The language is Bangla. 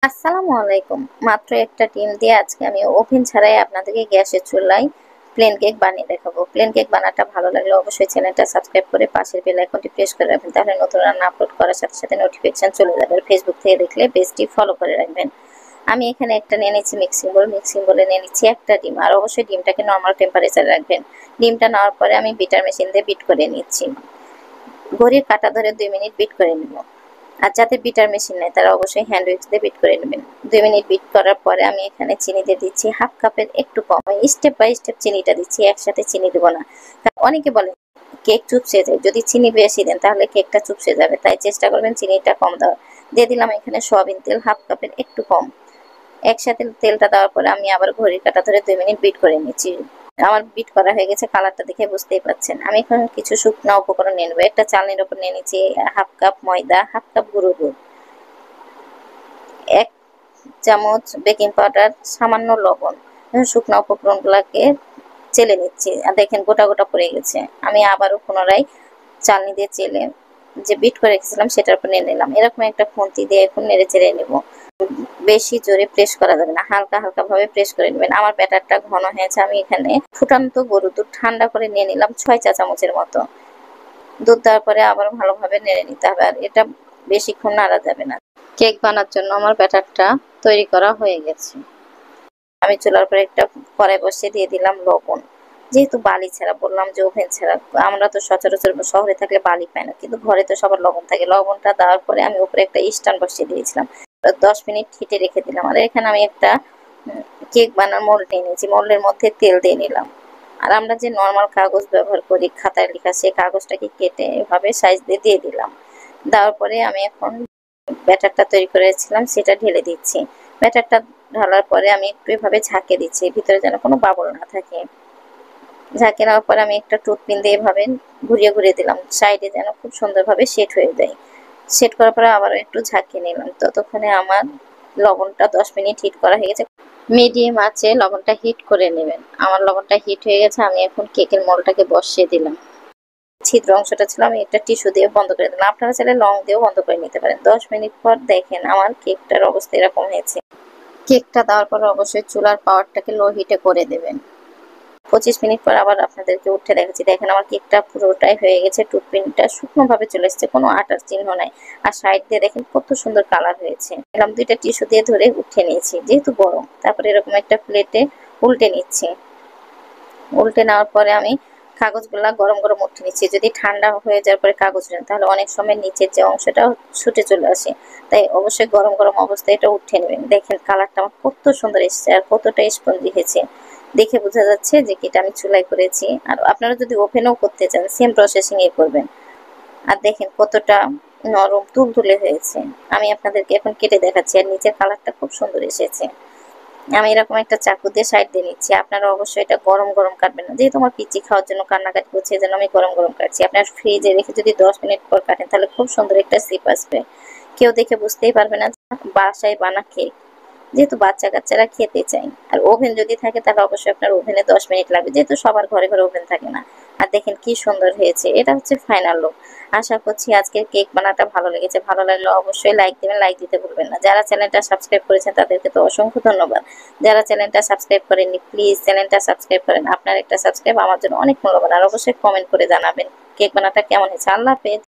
আসসালামু আলাইকুম। মাত্র একটা ডিম দিয়ে আজকে আমি ওভেন ছাড়াই আপনাদেরকে গ্যাসের চুলায় প্লেন কেক বানিয়ে দেখাবো। প্লেন কেক বানাটা ভালো লাগলে অবশ্যই চ্যানেলটা সাবস্ক্রাইব করে পাশের বেল আইকনটি প্রেস করে রাখবেন, তাহলে নতুন রান্না আপলোড করার সাথে সাথে নোটিফিকেশন চলে যাবে। আর ফেসবুক থেকে দেখলে পেজটি ফলো করে রাখবেন। আমি এখানে একটা নিয়ে নিচ্ছি মিক্সিং বলে নিয়ে নিচ্ছি একটা ডিম। আর অবশ্যই ডিমটাকে নর্মাল টেম্পারেচারে রাখবেন। ডিমটা নেওয়ার পরে আমি বিটার মেশিন দিয়ে বিট করে নিচ্ছি। ঘড়ির কাঁটা ধরে 2 মিনিট বিট করে নিব। আর যাদের বিটার মেশিন নেই তারা অবশ্যই হ্যান্ড উইক্স দিয়ে বিট করে নেবেন। 2 মিনিট বিট করার পরে আমি এখানে চিনি দিয়ে দিচ্ছি হাফ কাপের একটু কম। স্টেপ বাই স্টেপ চিনিটা দিচ্ছি, একসাথে চিনি দেবো না। অনেকে বলে কেক চুপসে যায়, যদি চিনি বেশি দেন তাহলে কেকটা চুপসে যাবে, তাই চেষ্টা করবেন চিনিটা কম দেওয়ার। দিয়ে দিলাম এখানে সয়াবিন তেল হাফ কাপের একটু কম। একসাথে তেলটা দেওয়ার পরে আমি আবার ঘড়ির কাঁটা ধরে 2 মিনিট বিট করে নিচ্ছি। আমার বিট করা হয়ে গেছে, কালারটা দেখে বুঝতেই পাচ্ছেন। আমি এখন কিছু শুকনো উপকরণ নিয়ে নেবো। একটা চালনির উপর নিয়ে নিচ্ছি হাফ কাপ ময়দা, হাফ কাপ গুঁড়ো দুধ, 1 চামচ বেকিং পাউডার, সামান্য লবণ। শুকনো উপকরণগুলোকে চেলে নিচ্ছি। আর দেখেন গোটা গোটা পড়ে গেছে। আমি আবারও পুনরায় চালনি দিয়ে চেলে যে বিট করে রেখেছিলাম সেটার উপর নিয়ে নিলাম। এরকম একটা খুন্তি দিয়ে এখন নেড়ে চেড়ে নেব। বেশি জোরে প্রেস করা যাবে না, হালকা হালকা ভাবে প্রেস করে নেবেন। আমার ব্যাটারটা ঘন হয়েছে। আমি এখানে ফুটান্ত গরুর দুধ ঠান্ডা করে নিয়ে নিলাম 6 চা চামচের মতো। দুধ দেওয়ার পরে আবার ভালোভাবে নেড়ে নিতে হবে, আর এটা বেশিক্ষণ নাড়া যাবে না। কেক বানার জন্য আমার ব্যাটারটা তৈরি করা হয়ে গেছে। আমি চুলার পরে একটা কড়াই বসিয়ে দিয়ে দিলাম লবণ। যেহেতু বালি ছাড়া, বললাম যে ওভেন ছাড়া, আমরা তো সচরাচর শহরে থাকলে বালি পাই না, কিন্তু ঘরে তো সবার লবণ থাকে। লবণটা দেওয়ার পরে আমি উপরে একটা স্ট্যান্ড বসিয়ে দিয়েছিলাম। 10 মিনিট হিটে রেখে দিলাম। আর এখানে আমি একটা কেক বানার মোল্ড নিয়ে নিয়েছি। মোল্ডের মধ্যে তেল দিয়ে নিলাম। আর আমরা যে নর্মাল কাগজ ব্যবহার করি খাতায় লেখা, সেই কাগজটাকে কেটে এভাবে সাইজ দিয়ে দিয়ে দিলাম। দেওয়ার পরে আমি এখন ব্যাটারটা তৈরি করেছিলাম সেটা ঢেলে দিচ্ছি। ব্যাটারটা ঢালার পরে আমি একটু এভাবে ঝাঁকে দিচ্ছি, ভিতরে যেন কোনো বাবল না থাকে। ঝাঁকে নেওয়ার পরে আমি একটা টুথপিন দিয়ে এভাবে ঘুরিয়ে ঘুরিয়ে দিলাম, সাইডে যেন খুব সুন্দরভাবে সেট হয়ে যায়। সেট করার পরে আবারও একটু ঝাঁকিয়ে নিলাম। ততক্ষণে আমার লবণটা 10 মিনিট হিট করা হয়ে গেছে। মিডিয়াম আঁচে লবণটা হিট করে নেবেন। আমার লবণটা হিট হয়ে গেছে। আমি এখন কেকের মোলটাকে বসিয়ে দিলাম। ছিদ্র অংশটা ছিল, আমি একটা টিস্যু দিয়ে বন্ধ করে দিলাম। আপনারা চাইলে লং দিয়েও বন্ধ করে নিতে পারেন। 10 মিনিট পর দেখেন আমার কেকটার অবস্থা এরকম হয়েছে। কেকটা দেওয়ার পর অবশ্যই চুলার পাওয়ারটাকে লো হিটে করে দেবেন। 25 মিনিট পর আবার আপনাদেরকে উঠে দেখাচ্ছি। দেখেন আমার কেকটা পুরোটাই হয়ে গেছে। টুথপিনটা শুকনো ভাবে চলে এসেছে, কোনো আটার চিহ্ন নাই। আর সাইড দিয়ে দেখেন কত সুন্দর কালার হয়েছে। এরকম 2টা টিস্যু দিয়ে ধরে উঠে নিয়েছি, যেহেতু গরম। তারপরে এরকম একটা প্লেটে উল্টে নিচ্ছি। উল্টে নেওয়ার পরে আমি কাগজগুলা গরম গরম উঠে নিচ্ছি। যদি ঠান্ডা হয়ে যাওয়ার পরে কাগজ নেন তাহলে অনেক সময় নিচের যে অংশটা ছুটে চলে আসে, তাই অবশ্যই গরম গরম অবস্থায় এটা উঠে নেবেন। দেখেন কালারটা আমার কত সুন্দর এসেছে আর কতটা স্পঞ্জি হয়েছে। দেখে বোঝা যাচ্ছে যে এটা আমি চুলায় করেছি। আর আপনারা যদি ওভেনেও করতে চান সেম প্রসেসিং এ করবেন। আর দেখেন কতটা নরম তুলতুলে হয়েছে। আমি আপনাদেরকে এখন কেটে দেখাচ্ছি। আর নিচের কালারটা খুব সুন্দর এসেছে। আমি এরকম একটা চাকু দিয়ে সাইড দিয়ে নিচ্ছি। আপনারা অবশ্যই এটা গরম গরম কাটবেন না, যেহেতু আমার পিচি খাওয়ার জন্য কান্নাকাটি করছে, এই জন্য আমি গরম গরম কাটছি। আপনার ফ্রিজে রেখে যদি 10 মিনিট পর কাটেন তাহলে খুব সুন্দর একটা সিপ আসবে। কেউ দেখে বুঝতেই পারবে না বাসায় বানা কেক, যেহেতু বাচ্চা কাচ্চারা খেতে চায়। আর ওভেন যদি থাকে তাহলে অবশ্যই আপনার ওভেনে 10 মিনিট লাগবে, যেহেতু সবার ঘরে ঘরে ওভেন থাকে না। আর দেখেন কি সুন্দর হয়েছে। এটা হচ্ছে ফাইনাল লুক। আশা করছি আজকের কেক বানাটা ভালো লেগেছে। ভালো লাগলে অবশ্যই লাইক দেবেন, লাইক দিতে ভুলবেন না। যারা চ্যানেলটা সাবস্ক্রাইব করেছেন তাদেরকে তো অসংখ্য ধন্যবাদ। যারা চ্যানেলটা সাবস্ক্রাইব করেননি প্লিজ চ্যানেলটা সাবস্ক্রাইব করেন। আপনার একটা সাবস্ক্রাইব আমার জন্য অনেক মূল্যবান। আর অবশ্যই কমেন্ট করে জানাবেন কেক বানাটা কেমন হয়েছে। আল্লাহ হাফেজ।